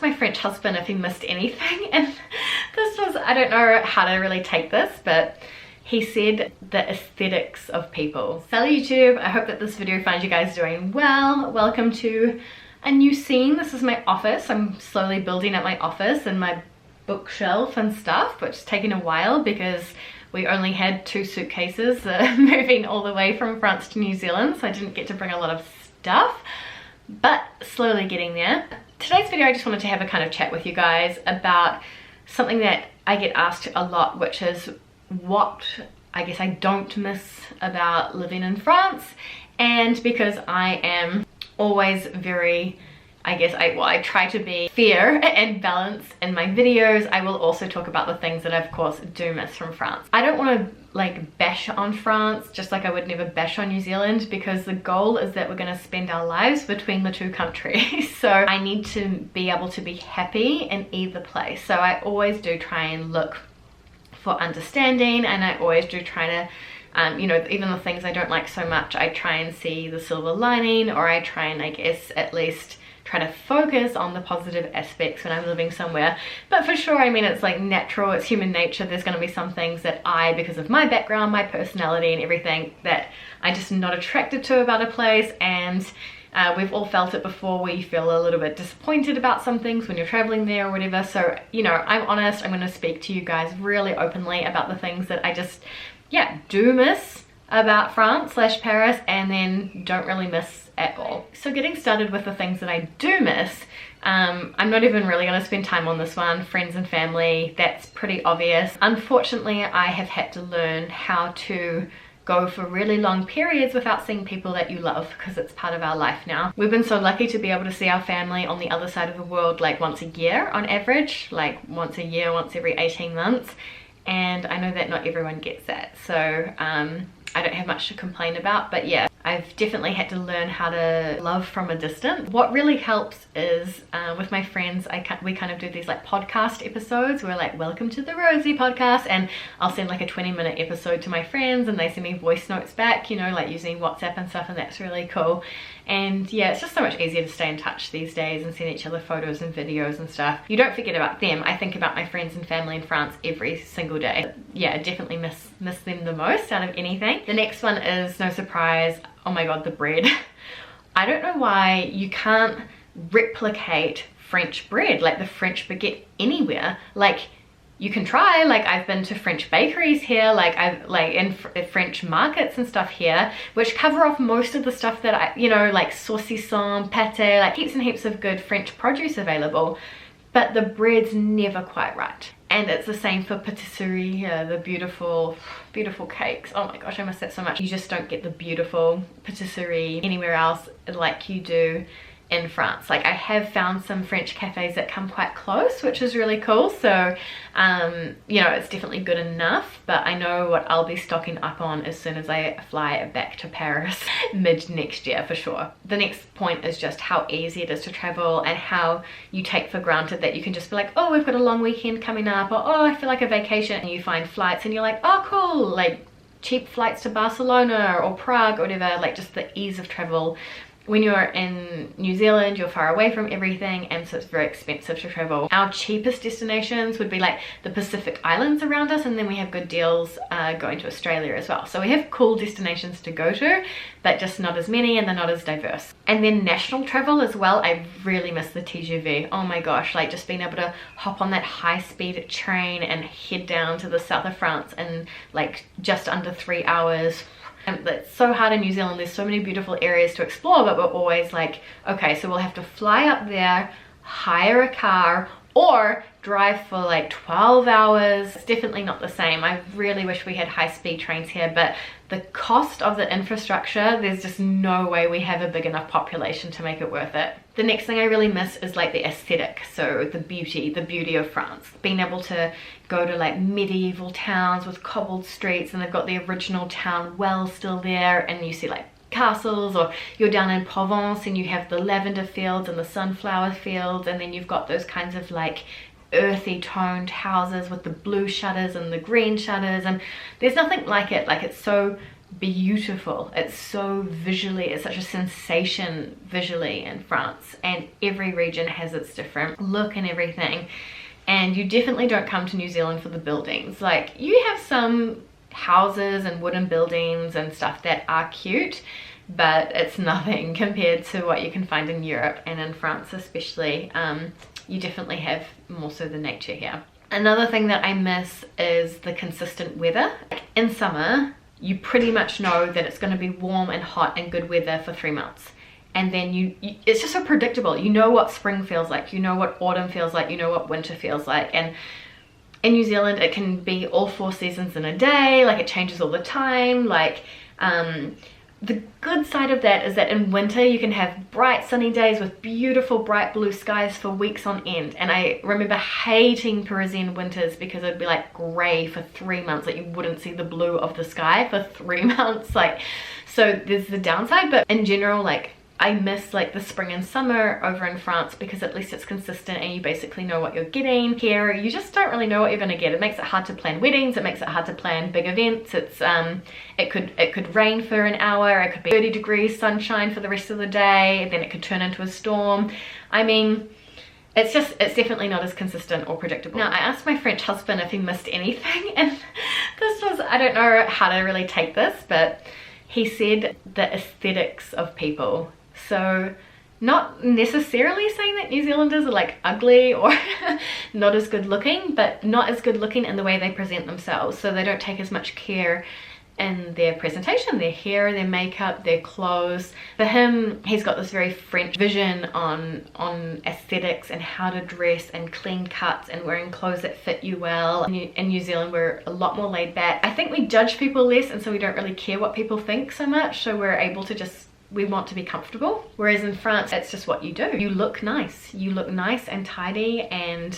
asked my French husband if he missed anything, and this was, I don't know how to really take this, but he said the aesthetics of people. Salut YouTube, I hope that this video finds you guys doing well. Welcome to a new scene. This is my office. I'm slowly building up my office and my bookshelf and stuff, which is taking a while because we only had 2 suitcases moving all the way from France to New Zealand, so I didn't get to bring a lot of stuff, but slowly getting there. Today's video, I just wanted to have a kind of chat with you guys about something that I get asked a lot, which is what I guess I don't miss about living in France. And because I am always very, I try to be fair and balanced in my videos, I will also talk about the things that I of course do miss from France. I don't want to like bash on France, just like I would never bash on New Zealand, because the goal is that we're going to spend our lives between the 2 countries. So I need to be able to be happy in either place. So I always do try and look for understanding, and I always do try to you know, even the things I don't like so much, I try and see the silver lining, or I try and I guess at least try to focus on the positive aspects when I'm living somewhere. But for sure, I mean, it's like natural, it's human nature. There's going to be some things that I, because of my background, my personality and everything, that I'm just not attracted to about a place. And we've all felt it before, where you feel a little bit disappointed about some things when you're traveling there or whatever. So, you know, I'm honest, I'm going to speak to you guys really openly about the things that I just, yeah, do miss about France / Paris, and then don't really miss at all. So getting started with the things that I do miss, I'm not even really going to spend time on this one. Friends and family, that's pretty obvious. Unfortunately, I have had to learn how to go for really long periods without seeing people that you love, because it's part of our life now. We've been so lucky to be able to see our family on the other side of the world like once a year on average, like once a year, once every 18 months. And I know that not everyone gets that. So I don't have much to complain about, but yeah, I've definitely had to learn how to love from a distance. What really helps is with my friends, we kind of do these like podcast episodes. We're like, welcome to the Rosie podcast, and I'll send like a 20-minute episode to my friends, and they send me voice notes back, you know, like using WhatsApp and stuff, and that's really cool. And yeah, it's just so much easier to stay in touch these days and send each other photos and videos and stuff. You don't forget about them. I think about my friends and family in France every single day. But yeah, I definitely miss them the most out of anything. The next one is, no surprise, oh my god, the bread. I don't know why you can't replicate French bread, like the French baguette, anywhere. Like, you can try, like I've been to French bakeries here, like I've like in French markets and stuff here, which cover off most of the stuff that I, you know, like saucisson, pate, like heaps and heaps of good French produce available, but the bread's never quite right. And it's the same for patisserie here, the beautiful cakes. Oh my gosh, I miss that so much. You just don't get the beautiful patisserie anywhere else like you do in France. Like, I have found some French cafes that come quite close, which is really cool. So you know, it's definitely good enough, but I know what I'll be stocking up on as soon as I fly back to Paris mid next year for sure. The next point is just how easy it is to travel, and how you take for granted that you can just be like, oh, we've got a long weekend coming up, or oh, I feel like a vacation, and you find flights and you're like, oh cool, like cheap flights to Barcelona or Prague or whatever. Like, just the ease of travel. When you're in New Zealand, you're far away from everything, and so it's very expensive to travel. Our cheapest destinations would be like the Pacific Islands around us, and then we have good deals going to Australia as well. So we have cool destinations to go to, but just not as many, and they're not as diverse. And then national travel as well, I really miss the TGV. Oh my gosh, like just being able to hop on that high-speed train and head down to the south of France in like just under 3 hours. And it's so hard in New Zealand. There's so many beautiful areas to explore, but we're always like, okay, so we'll have to fly up there, hire a car, or drive for like 12 hours. It's definitely not the same. I really wish we had high-speed trains here, but the cost of the infrastructure, there's just no way we have a big enough population to make it worth it. The next thing I really miss is like the aesthetic, so the beauty of France. Being able to go to like medieval towns with cobbled streets, and they've got the original town well still there, and you see like castles, or you're down in Provence and you have the lavender fields and the sunflower fields, and then you've got those kinds of like earthy toned houses with the blue shutters and the green shutters, and there's nothing like it. Like, it's so beautiful. It's so visually, it's such a sensation visually in France, and every region has its different look and everything. And you definitely don't come to New Zealand for the buildings. Like, you have some houses and wooden buildings and stuff that are cute, but it's nothing compared to what you can find in Europe and in France especially. You definitely have more so the nature here. Another thing that I miss is the consistent weather. In summer, you pretty much know that it's going to be warm and hot and good weather for 3 months. And then it's just so predictable. You know what spring feels like, you know what autumn feels like, you know what winter feels like. And in New Zealand, it can be all 4 seasons in a day, like it changes all the time. Like, the good side of that is that in winter you can have bright sunny days with beautiful bright blue skies for weeks on end. And I remember hating Parisian winters because it'd be like grey for 3 months, like you wouldn't see the blue of the sky for 3 months. Like, so there's the downside, but in general, like, I miss like the spring and summer over in France because at least it's consistent and you basically know what you're getting. Here you just don't really know what you're going to get. It makes it hard to plan weddings, it makes it hard to plan big events. It's it could rain for an hour, it could be 30 degrees sunshine for the rest of the day, then it could turn into a storm. I mean, it's definitely not as consistent or predictable. Now, I asked my French husband if he missed anything, and this was, I don't know how to really take this, but he said the aesthetics of people. So not necessarily saying that New Zealanders are like ugly or not as good looking, but not as good looking in the way they present themselves. So they don't take as much care in their presentation, their hair, their makeup, their clothes. For him, he's got this very French vision on aesthetics and how to dress and clean cuts and wearing clothes that fit you well. In New Zealand, we're a lot more laid back. I think we judge people less, and so we don't really care what people think so much, so we're able to just, we want to be comfortable. Whereas in France, it's just what you do. You look nice. You look nice and tidy and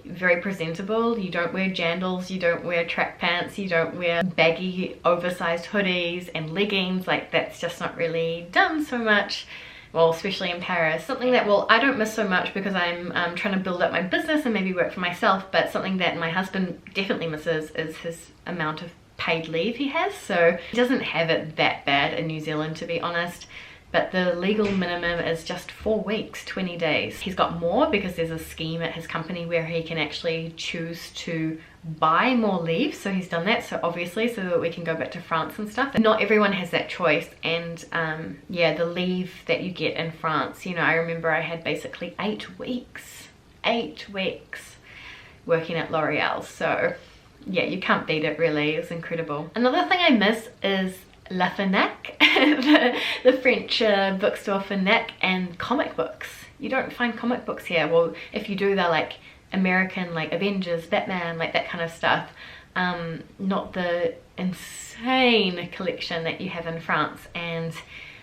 very presentable. You don't wear jandals, you don't wear track pants, you don't wear baggy oversized hoodies and leggings. Like, that's just not really done so much. Well, especially in Paris. Something that, well, I don't miss so much because I'm trying to build up my business and maybe work for myself, but something that my husband definitely misses is his amount of paid leave he has. So he doesn't have it that bad in New Zealand, to be honest, but the legal minimum is just 4 weeks, 20 days. He's got more because there's a scheme at his company where he can actually choose to buy more leave, so he's done that, so obviously, so that we can go back to France and stuff. Not everyone has that choice. And yeah, the leave that you get in France, you know, I remember I had basically 8 weeks working at L'Oreal. So yeah, you can't beat it really. It was incredible. Another thing I miss is La Fnac, the French bookstore Fnac, and comic books. You don't find comic books here. Well, if you do, they're like American, like Avengers, Batman, like that kind of stuff. Not the insane collection that you have in France. And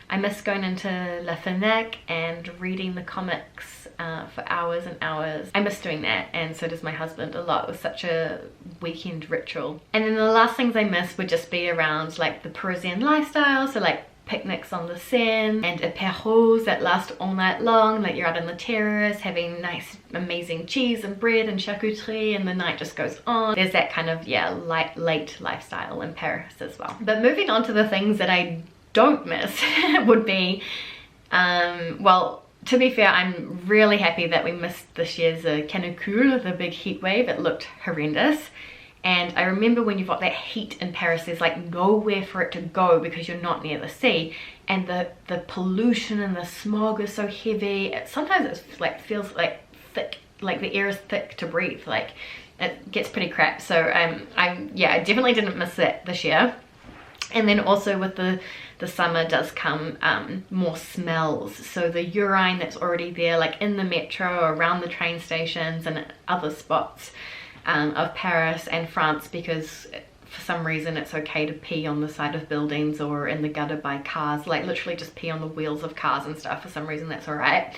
I miss going into La Fnac and reading the comics for hours and hours. I miss doing that, and so does my husband a lot. It was such a weekend ritual. And then the last things I miss would just be around like the Parisian lifestyle, so like picnics on the Seine and apéros that last all night long, like you're out on the terrace having nice amazing cheese and bread and charcuterie, and the night just goes on. There's that kind of, yeah, late lifestyle in Paris as well. But moving on to the things that I don't miss would be, well, to be fair, I'm really happy that we missed this year's canicule, the big heat wave. It looked horrendous. And I remember when you've got that heat in Paris, there's like nowhere for it to go because you're not near the sea. And the pollution and the smog is so heavy. Sometimes it's like, feels like thick, like the air is thick to breathe. Like, it gets pretty crap. So yeah, I definitely didn't miss that this year. And then also with the summer does come more smells. So the urine that's already there, like in the metro, around the train stations and other spots of Paris and France, because for some reason it's okay to pee on the side of buildings or in the gutter by cars, like literally just pee on the wheels of cars and stuff. For some reason that's all right.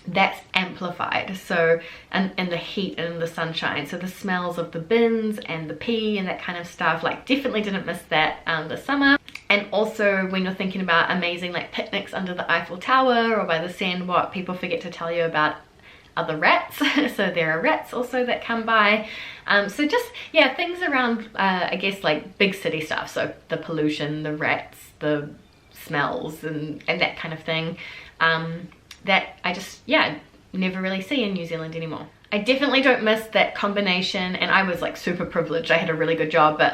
That's amplified, so and the heat and the sunshine, so the smells of the bins and the pee and that kind of stuff, like definitely didn't miss that this summer. And also when you're thinking about amazing like picnics under the Eiffel Tower or by the Seine, what people forget to tell you about other rats. So there are rats also that come by. So just, yeah, things around, I guess, like big city stuff. So the pollution, the rats, the smells, and that kind of thing, that I just, yeah, never really see in New Zealand anymore. I definitely don't miss that combination, and I was like super privileged. I had a really good job, but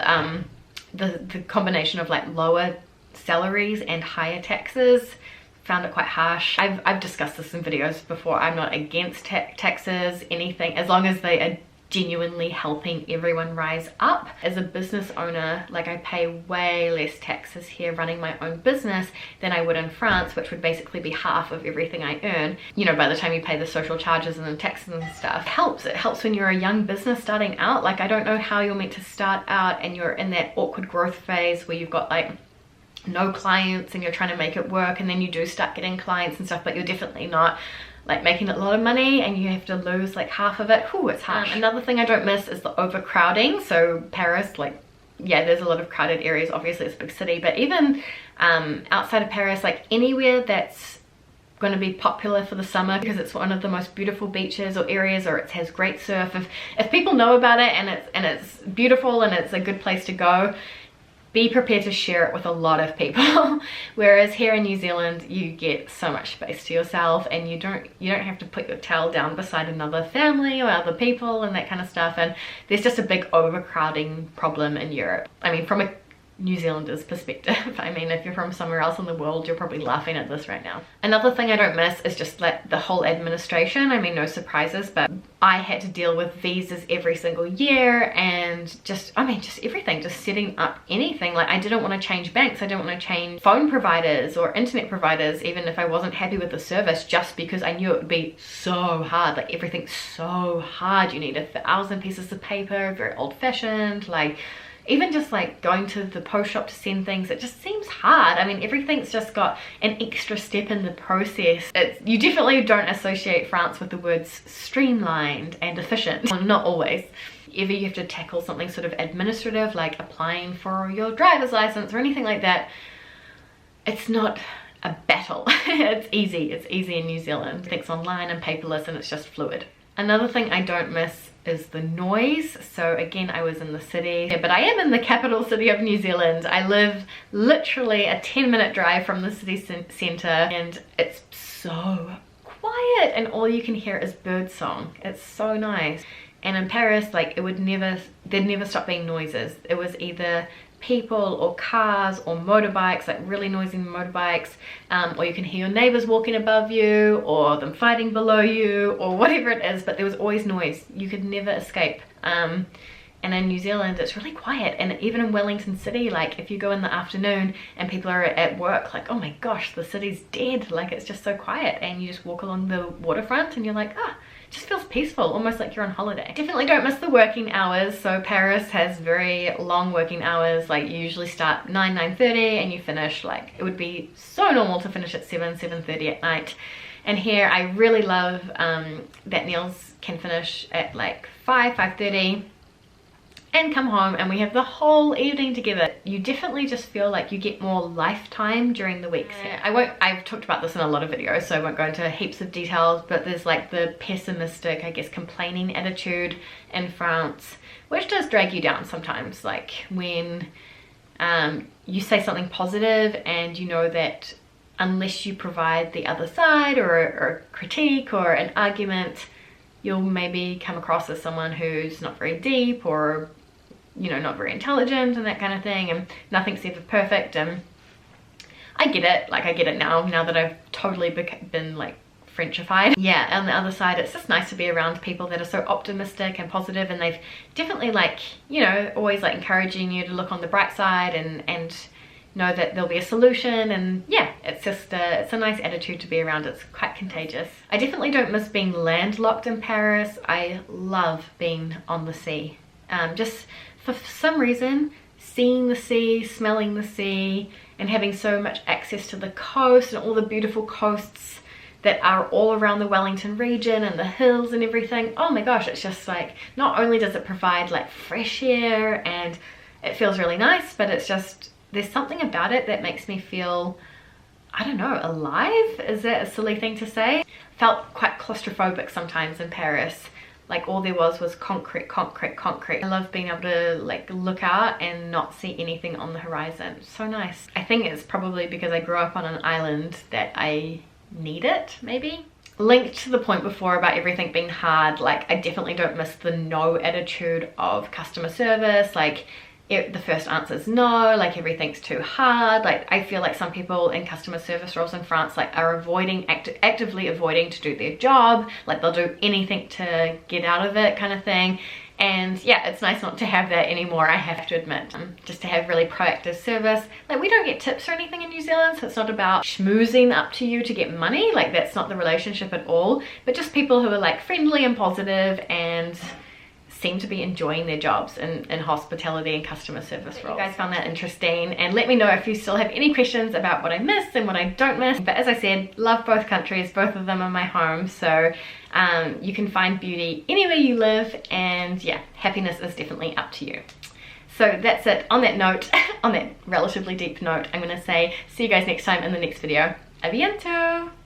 the combination of like lower salaries and higher taxes, found it quite harsh. I've discussed this in videos before. I'm not against taxes, anything, as long as they are genuinely helping everyone rise up. As a business owner, like, I pay way less taxes here running my own business than I would in France, which would basically be half of everything I earn. You know, by the time you pay the social charges and the taxes and stuff, it helps when you're a young business starting out. Like, I don't know how you're meant to start out and you're in that awkward growth phase where you've got like no clients and you're trying to make it work, and then you do start getting clients and stuff, but you're definitely not like making a lot of money and you have to lose like half of it. Ooh, it's harsh. Another thing I don't miss is the overcrowding. So Paris, like, yeah, there's a lot of crowded areas. Obviously it's a big city, but even outside of Paris, like anywhere that's going to be popular for the summer because it's one of the most beautiful beaches or areas, or it has great surf, if people know about it and it's beautiful and it's a good place to go, be prepared to share it with a lot of people. Whereas here in New Zealand, you get so much space to yourself, and you don't have to put your towel down beside another family or other people and that kind of stuff. And there's just a big overcrowding problem in Europe. I mean, from a New Zealanders perspective. I mean, if you're from somewhere else in the world, you're probably laughing at this right now. Another thing I don't miss is just like the whole administration. I mean, no surprises, but I had to deal with visas every single year, and just, I mean, just everything, just setting up anything. Like, I didn't want to change banks, I didn't want to change phone providers or internet providers, even if I wasn't happy with the service, just because I knew it would be so hard. Like, everything's so hard. You need 1,000 pieces of paper, very old-fashioned. Like, even just like going to the post shop to send things, it just seems hard. I mean, everything's just got an extra step in the process. You definitely don't associate France with the words streamlined and efficient. Well, not always. If you have to tackle something sort of administrative, like applying for your driver's license or anything like that, it's not a battle. It's easy in New Zealand. Everything's online and paperless, and it's just fluid. Another thing I don't miss is the noise. So again, I was in the city, yeah, but I am in the capital city of New Zealand. I live literally a 10-minute drive from the city centre, and it's so quiet, and all you can hear is bird song. It's so nice. And in Paris, like, there'd never stop being noises. It was either people or cars or motorbikes, like really noisy motorbikes, or you can hear your neighbors walking above you or them fighting below you or whatever it is, but there was always noise. You could never escape. And in New Zealand, it's really quiet. And even in Wellington City, like, if you go in the afternoon and people are at work, like, oh my gosh, the city's dead. Like, it's just so quiet, and you just walk along the waterfront and you're like, ah, just feels peaceful, almost like you're on holiday. Definitely don't miss the working hours. So Paris has very long working hours. Like, you usually start 9:30 and you finish, like, it would be so normal to finish at 7:30 at night. And here I really love that Niels can finish at like 5:30 and come home, and we have the whole evening together. You definitely just feel like you get more lifetime during the weeks. I've talked about this in a lot of videos, so I won't go into heaps of details, but there's like the pessimistic, I guess, complaining attitude in France, which does drag you down sometimes. Like, when you say something positive and you know that unless you provide the other side or a critique or an argument, you'll maybe come across as someone who's not very deep, or, you know, not very intelligent and that kind of thing, and nothing's ever perfect. And I get it. Like, I get it now that I've totally been like Frenchified. Yeah, on the other side, it's just nice to be around people that are so optimistic and positive, and they've definitely, like, you know, always like encouraging you to look on the bright side and know that there'll be a solution. And yeah, it's just it's a nice attitude to be around. It's quite contagious. I definitely don't miss being landlocked in Paris. I love being on the sea. Just for some reason, seeing the sea, smelling the sea, and having so much access to the coast and all the beautiful coasts that are all around the Wellington region and the hills and everything. Oh my gosh, it's just like, not only does it provide like fresh air and it feels really nice, but it's just, there's something about it that makes me feel, I don't know, alive? Is that a silly thing to say? felt quite claustrophobic sometimes in Paris. Like all there was concrete, concrete, concrete. I love being able to like look out and not see anything on the horizon. So nice. I think it's probably because I grew up on an island that I need it, maybe. Linked to the point before about everything being hard, like I definitely don't miss the no attitude of customer service. Like the first answer is no, like everything's too hard. Like I feel like some people in customer service roles in France like are actively avoiding to do their job. Like they'll do anything to get out of it kind of thing. And yeah, it's nice not to have that anymore, I have to admit. Just to have really proactive service. Like we don't get tips or anything in New Zealand, so it's not about schmoozing up to you to get money. Like that's not the relationship at all. But just people who are like friendly and positive and seem to be enjoying their jobs in hospitality and customer service roles. You guys found that interesting, and let me know if you still have any questions about what I missed and what I don't miss. But as I said, love both countries, both of them are my home, so you can find beauty anywhere you live, and yeah, happiness is definitely up to you. So that's it. On that note, on that relatively deep note, I'm gonna say see you guys next time in the next video. A bientôt!